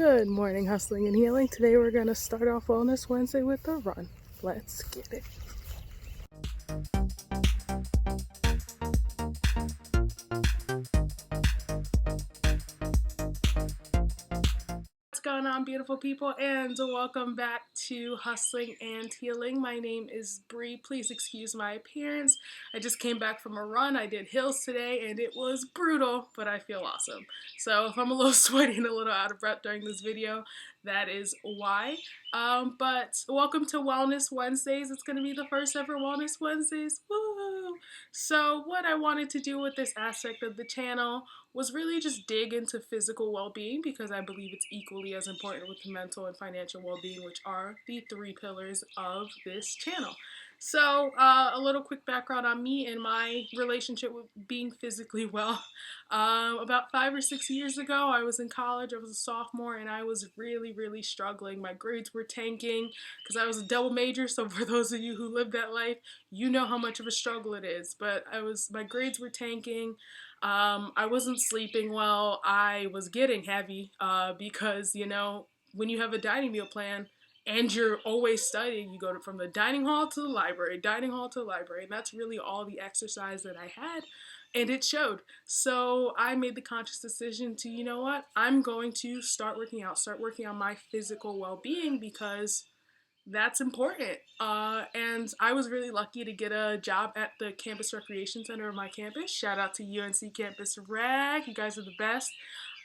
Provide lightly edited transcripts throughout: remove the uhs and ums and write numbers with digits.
Good morning, hustling and healing. Today we're going to start off Wellness Wednesday with a run. Let's get it. What's going on, beautiful people, and welcome back to Hustling and Healing. My name is Bree. Please excuse my appearance. I just came back from a run. I did hills today and it was brutal, but I feel awesome. So if I'm a little sweaty and a little out of breath during this video, that is why. But welcome to Wellness Wednesdays. It's going to be the first ever Wellness Wednesdays. Woo! So what I wanted to do with this aspect of the channel was really just dig into physical well-being, because I believe it's equally as important with mental and financial well-being, which are the three pillars of this channel. So a little quick background on me and my relationship with being physically well. About 5 or 6 years ago, I was in college. I was a sophomore and I was really struggling. My grades were tanking because I was a double major. So for those of you who lived that life, you know how much of a struggle it is. But my grades were tanking. I wasn't sleeping well. I was getting heavy because, you know, when you have a dining meal plan and you're always studying, you go from the dining hall to the library, and that's really all the exercise that I had, and it showed. So I made the conscious decision to, you know what, I'm going to start working on my physical well-being, because that's important. And I was really lucky to get a job at the campus recreation center of my campus. Shout out to UNC Campus Rec. You guys are the best.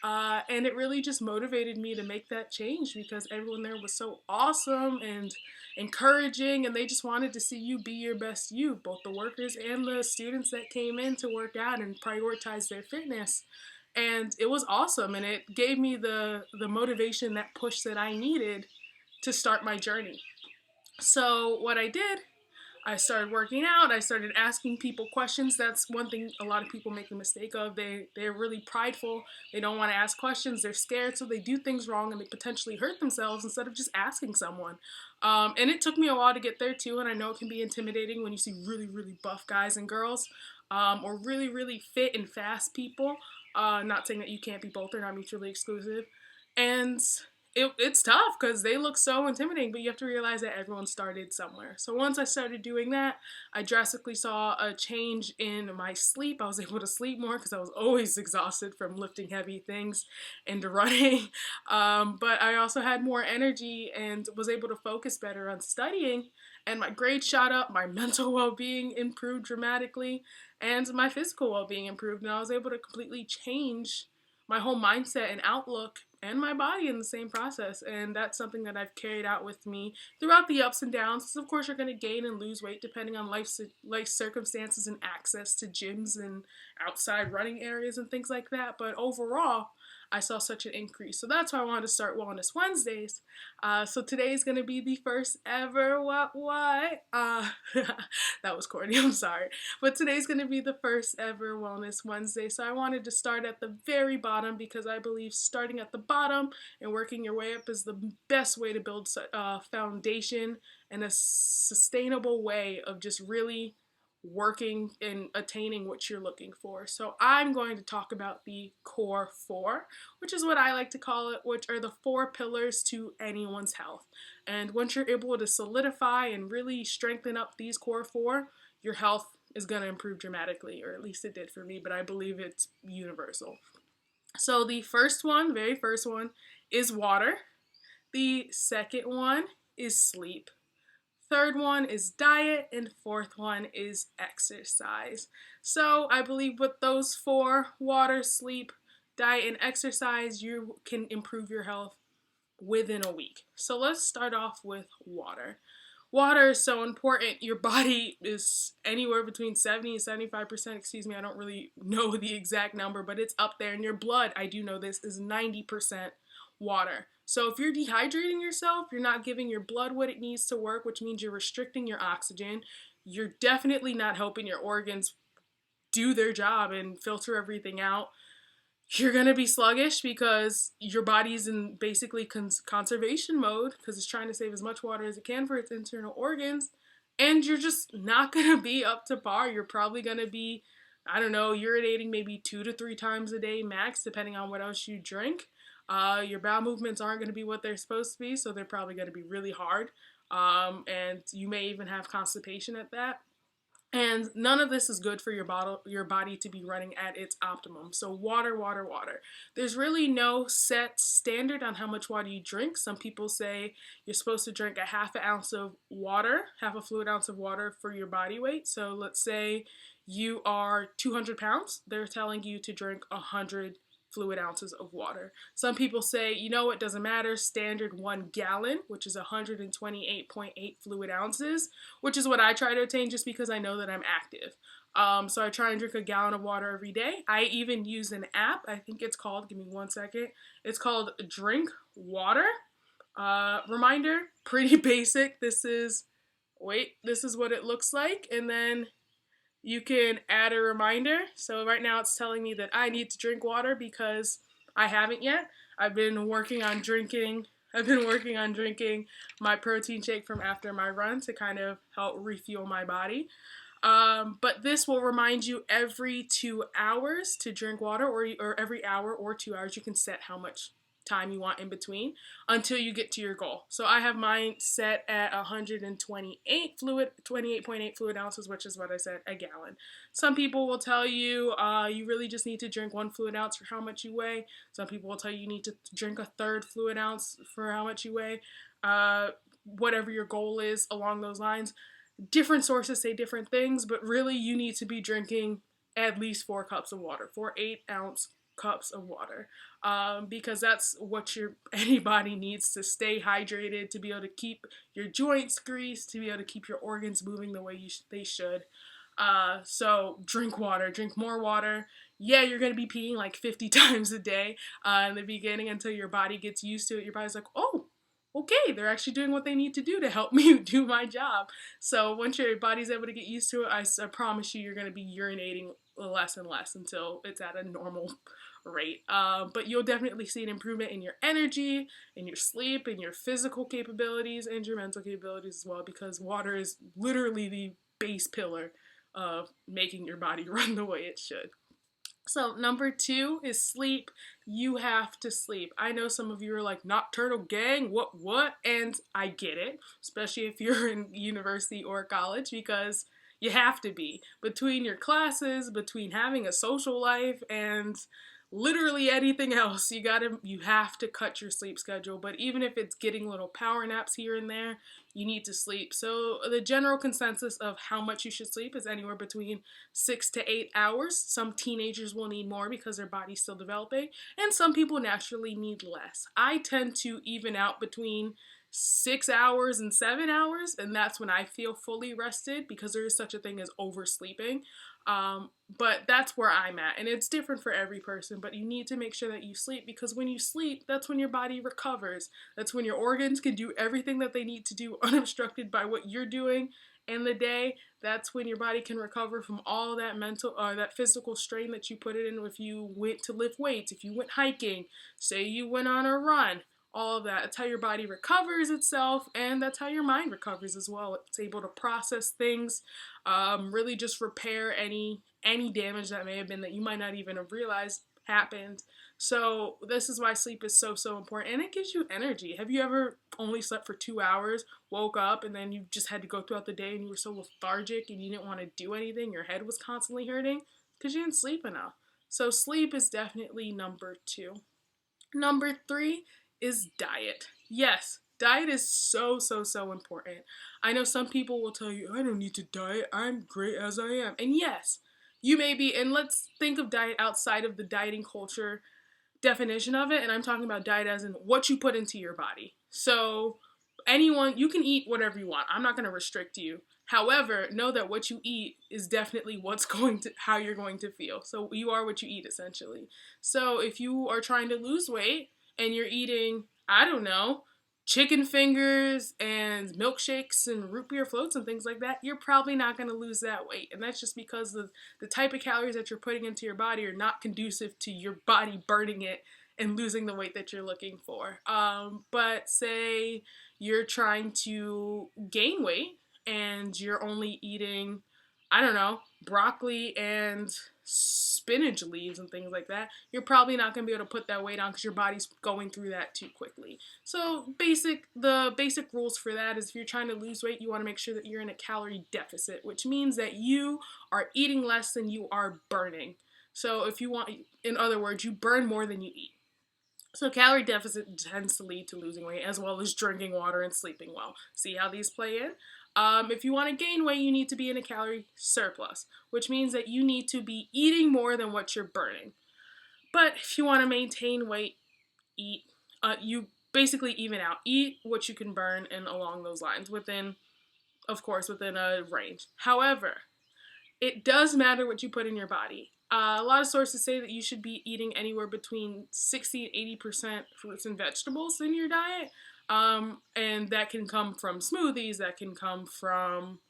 And it really just motivated me to make that change, because everyone there was so awesome and encouraging, and they just wanted to see you be your best you, both the workers and the students that came in to work out and prioritize their fitness. And it was awesome, and it gave me the motivation, that push that I needed to start my journey. So what I did, I started working out. I started asking people questions. That's one thing a lot of people make a mistake of. They're really prideful. They don't want to ask questions. They're scared, so they do things wrong and they potentially hurt themselves instead of just asking someone. And it took me a while to get there too, and I know it can be intimidating when you see really buff guys and girls, or really fit and fast people. Not saying that you can't be both. They're not mutually exclusive. And it's tough because they look so intimidating, but you have to realize that everyone started somewhere. So once I started doing that, I drastically saw a change in my sleep. I was able to sleep more because I was always exhausted from lifting heavy things and running. But I also had more energy and was able to focus better on studying, and my grades shot up, my mental well-being improved dramatically, and my physical well-being improved, and I was able to completely change my whole mindset and outlook and my body in the same process. And that's something that I've carried out with me throughout the ups and downs. Of course, you're going to gain and lose weight depending on life circumstances and access to gyms and outside running areas and things like that. But overall, I saw such an increase. So that's why I wanted to start Wellness Wednesdays. So today is going to be the first ever that was corny, I'm sorry. But today's going to be the first ever Wellness Wednesday. So I wanted to start at the very bottom, because I believe starting at the bottom and working your way up is the best way to build a foundation and a sustainable way of just really working and attaining what you're looking for. So I'm going to talk about the core four, which is what I like to call it, which are the 4 pillars to anyone's health. And once you're able to solidify and really strengthen up these core 4, your health is going to improve dramatically, or at least it did for me, but I believe it's universal. So the very first one is water. The second one is sleep. Third one is diet, and fourth one is exercise. So I believe with those 4, water, sleep, diet, and exercise, you can improve your health within a week. So let's start off with water. Water is so important. Your body is anywhere between 70 and 75%, I don't really know the exact number, but it's up there. And your blood, I do know this, is 90% water. So if you're dehydrating yourself, you're not giving your blood what it needs to work, which means you're restricting your oxygen. You're definitely not helping your organs do their job and filter everything out. You're going to be sluggish because your body's in basically conservation mode, because it's trying to save as much water as it can for its internal organs, and you're just not going to be up to par. You're probably going to be, urinating maybe 2 to 3 times a day max, depending on what else you drink. Your bowel movements aren't going to be what they're supposed to be, so they're probably going to be really hard. And you may even have constipation at that. And none of this is good for your body to be running at its optimum. So water, water, water. There's really no set standard on how much water you drink. Some people say you're supposed to drink a half an ounce of water, half a fluid ounce of water for your body weight. So let's say you are 200 pounds. They're telling you to drink 100 fluid ounces of water. Some people say, you know, it doesn't matter, standard 1 gallon, which is 128.8 fluid ounces, which is what I try to attain just because I know that I'm active. So I try and drink a gallon of water every day. I even use an app. I think it's called, give me 1 second. It's called Drink Water. Reminder, pretty basic. This is what it looks like. And then you can add a reminder. So right now it's telling me that I need to drink water because I haven't yet. I've been working on drinking my protein shake from after my run to kind of help refuel my body. But this will remind you every 2 hours to drink water, or every hour or 2 hours. You can set how much time you want in between until you get to your goal. So I have mine set at 28.8 fluid ounces, which is what I said, a gallon. Some people will tell you you really just need to drink 1 fluid ounce for how much you weigh. Some people will tell you need to drink a third fluid ounce for how much you weigh. Whatever your goal is along those lines. Different sources say different things, but really you need to be drinking at least 4 cups of water, 4 8-ounce cups of water, because that's what anybody needs to stay hydrated, to be able to keep your joints greased, to be able to keep your organs moving the way they should. So drink water, drink more water. Yeah, you're going to be peeing like 50 times a day in the beginning until your body gets used to it. Your body's like, oh, okay, they're actually doing what they need to do to help me do my job. So once your body's able to get used to it, I promise you're going to be urinating less and less until it's at a normal rate. But you'll definitely see an improvement in your energy, in your sleep, in your physical capabilities, and your mental capabilities as well, because water is literally the base pillar of making your body run the way it should. So number 2 is sleep. You have to sleep. I know some of you are like, nocturnal gang, what? And I get it, especially if you're in university or college, because you have to be. Between your classes, between having a social life, and literally anything else, you have to cut your sleep schedule. But even if it's getting little power naps here and there, you need to sleep. So the general consensus of how much you should sleep is anywhere between 6 to 8 hours. Some teenagers will need more because their body's still developing, and some people naturally need less. I tend to even out between 6 hours and 7 hours, and that's when I feel fully rested, because there is such a thing as oversleeping. But that's where I'm at, and it's different for every person, but you need to make sure that you sleep, because when you sleep, that's when your body recovers. That's when your organs can do everything that they need to do unobstructed by what you're doing in the day. That's when your body can recover from all that that physical strain that you put it in. If you went to lift weights, if you went hiking, say you went on a run, all of that. That's how your body recovers itself, and that's how your mind recovers as well. It's able to process things, really just repair any damage that may have been that you might not even have realized happened. So this is why sleep is so important, and it gives you energy. Have you ever only slept for 2 hours, woke up, and then you just had to go throughout the day and you were so lethargic and you didn't want to do anything? Your head was constantly hurting because you didn't sleep enough. So sleep is definitely number 2. Number 3 is diet. Yes, diet is so important. I know some people will tell you, I don't need to diet, I'm great as I am. And yes, you may be, and let's think of diet outside of the dieting culture definition of it, and I'm talking about diet as in what you put into your body. So you can eat whatever you want. I'm not going to restrict you. However, know that what you eat is definitely how you're going to feel. So you are what you eat, essentially. So if you are trying to lose weight and you're eating, I don't know, chicken fingers and milkshakes and root beer floats and things like that, you're probably not going to lose that weight. And that's just because the type of calories that you're putting into your body are not conducive to your body burning it and losing the weight that you're looking for. But say you're trying to gain weight and you're only eating I don't know, broccoli and spinach leaves and things like that, you're probably not going to be able to put that weight on because your body's going through that too quickly. So the basic rules for that is if you're trying to lose weight, you want to make sure that you're in a calorie deficit, which means that you are eating less than you are burning. So if you want, in other words, you burn more than you eat. So calorie deficit tends to lead to losing weight as well as drinking water and sleeping well. See how these play in? If you want to gain weight, you need to be in a calorie surplus, which means that you need to be eating more than what you're burning. But if you want to maintain weight, eat. You basically even out. Eat what you can burn and along those lines within, of course, within a range. However, it does matter what you put in your body. A lot of sources say that you should be eating anywhere between 60 and 80% fruits and vegetables in your diet. And that can come from smoothies, that can come from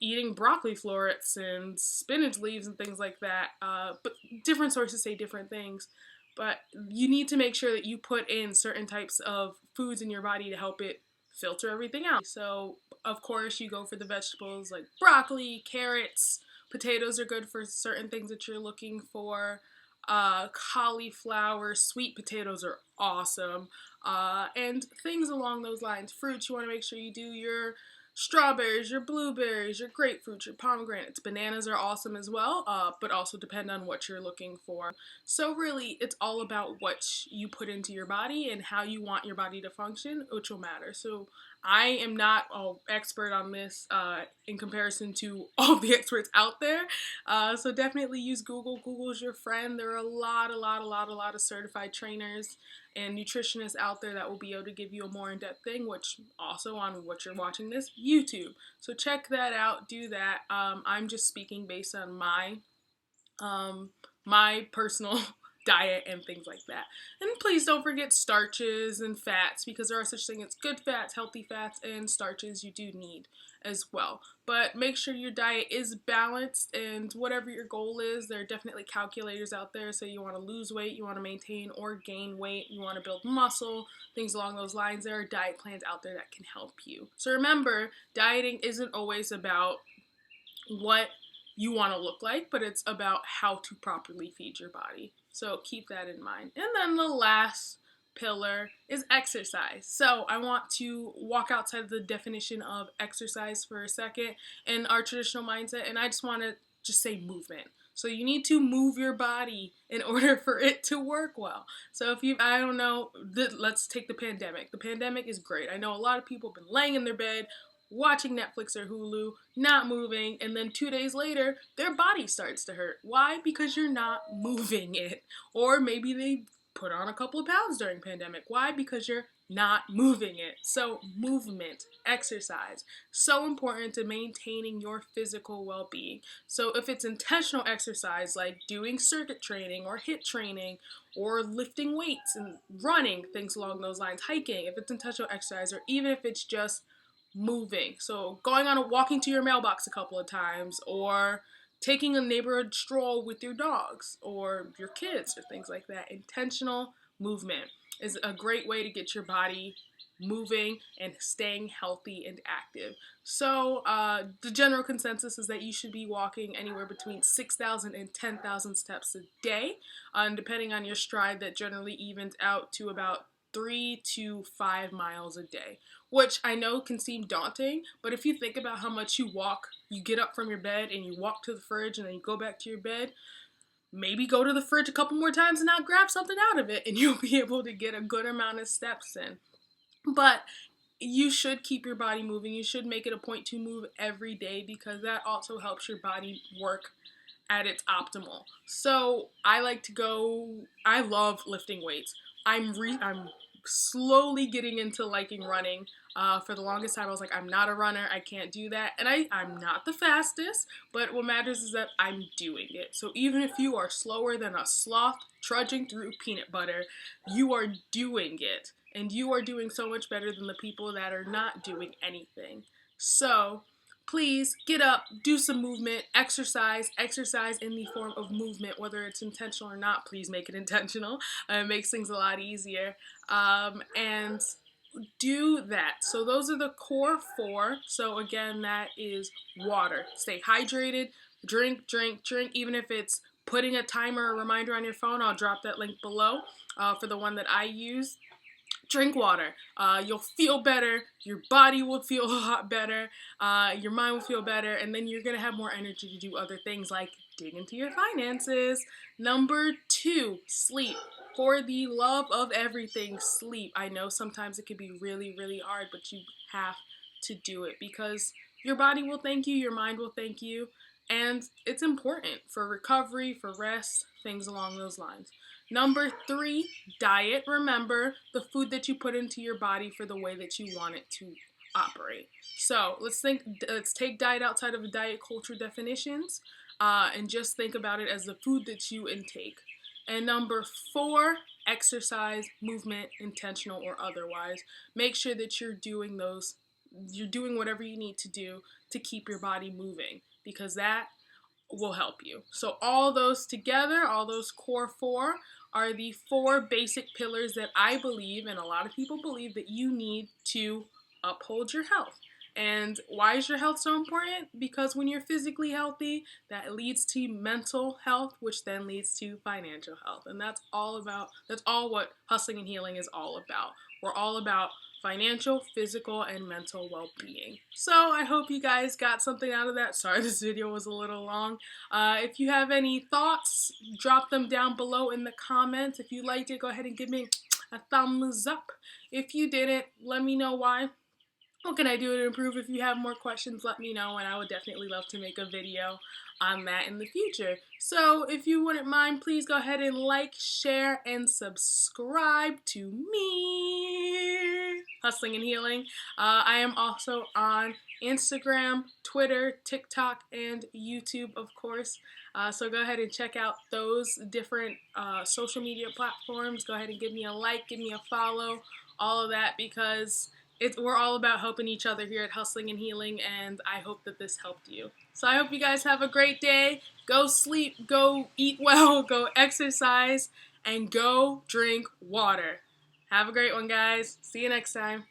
eating broccoli florets and spinach leaves and things like that. But different sources say different things. But you need to make sure that you put in certain types of foods in your body to help it filter everything out. So, of course, you go for the vegetables like broccoli, carrots, potatoes are good for certain things that you're looking for. Cauliflower, sweet potatoes are awesome. And things along those lines. Fruits, you want to make sure you do your strawberries, your blueberries, your grapefruits, your pomegranates. Bananas are awesome as well, but also depend on what you're looking for. So really, it's all about what you put into your body and how you want your body to function, which will matter. So I am not an expert on this in comparison to all the experts out there. So definitely use Google. Google's your friend. There are a lot of certified trainers and nutritionists out there that will be able to give you a more in-depth thing, which also on what you're watching this, YouTube. So check that out, do that. I'm just speaking based on my personal diet and things like that. And please don't forget starches and fats, because there are such things as good fats, healthy fats, and starches you do need as well. But make sure your diet is balanced, and whatever your goal is, there are definitely calculators out there. So you want to lose weight, you want to maintain or gain weight, you want to build muscle, things along those lines. There are diet plans out there that can help you. So remember, dieting isn't always about what you want to look like, but it's about how to properly feed your body. So keep that in mind. And then the last pillar is exercise. So I want to walk outside the definition of exercise for a second in our traditional mindset, and I just want to just say movement. So you need to move your body in order for it to work well. So if you, I don't know, let's take the pandemic. The pandemic is great. I know a lot of people have been laying in their bed, watching Netflix or Hulu, not moving, and then 2 days later, their body starts to hurt. Why? Because you're not moving it. Or maybe they put on a couple of pounds during pandemic. Why? Because you're not moving it. So movement, exercise, so important to maintaining your physical well-being. So if it's intentional exercise like doing circuit training or HIIT training or lifting weights and running, things along those lines, hiking, if it's intentional exercise, or even if it's just moving. So walking to your mailbox a couple of times, or taking a neighborhood stroll with your dogs or your kids or things like that. Intentional movement is a great way to get your body moving and staying healthy and active. So the general consensus is that you should be walking anywhere between 6,000 and 10,000 steps a day. And depending on your stride, that generally evens out to about 3 to 5 miles a day, which I know can seem daunting, but if you think about how much you walk, you get up from your bed and you walk to the fridge and then you go back to your bed, maybe go to the fridge a couple more times and now grab something out of it, and you'll be able to get a good amount of steps in. But you should keep your body moving. You should make it a point to move every day, because that also helps your body work at its optimal. So I love lifting weights. I'm slowly getting into liking running. For the longest time, I was like, I'm not a runner. I can't do that. And I'm not the fastest, but what matters is that I'm doing it. So even if you are slower than a sloth trudging through peanut butter, you are doing it. And you are doing so much better than the people that are not doing anything. So please get up, do some movement, exercise in the form of movement, whether it's intentional or not. Please make it intentional. It makes things a lot easier. And do that. So those are the core four. So again, that is water. Stay hydrated, drink, drink, drink. Even if it's putting a timer or reminder on your phone, I'll drop that link below for the one that I use. Drink water. You'll feel better. Your body will feel a lot better. Your mind will feel better. And then you're going to have more energy to do other things like dig into your finances. Number 2, sleep. For the love of everything, sleep. I know sometimes it can be really, really hard, but you have to do it because your body will thank you, your mind will thank you, and it's important for recovery, for rest, things along those lines. Number 3, diet. Remember the food that you put into your body for the way that you want it to operate. So let's take diet outside of the diet culture definitions and just think about it as the food that you intake. And number 4, exercise, movement, intentional or otherwise. Make sure that you're doing whatever you need to do to keep your body moving because that will help you. So all those together, all those core 4 are the 4 basic pillars that I believe, and a lot of people believe, that you need to uphold your health. And why is your health so important? Because when you're physically healthy, that leads to mental health, which then leads to financial health. And that's all what hustling and healing is all about. We're all about financial, physical, and mental well-being. So I hope you guys got something out of that. Sorry, this video was a little long. If you have any thoughts, drop them down below in the comments. If you liked it, go ahead and give me a thumbs up. If you didn't, let me know why. What can I do to improve? If you have more questions, let me know, and I would definitely love to make a video on that in the future. So if you wouldn't mind, please go ahead and like, share, and subscribe to me, Hustling and Healing. I am also on Instagram, Twitter, TikTok, and YouTube, of course. So go ahead and check out those different social media platforms. Go ahead and give me a like, give me a follow, all of that, because we're all about helping each other here at Hustling and Healing, and I hope that this helped you. So I hope you guys have a great day. Go sleep, go eat well, go exercise, and go drink water. Have a great one, guys. See you next time.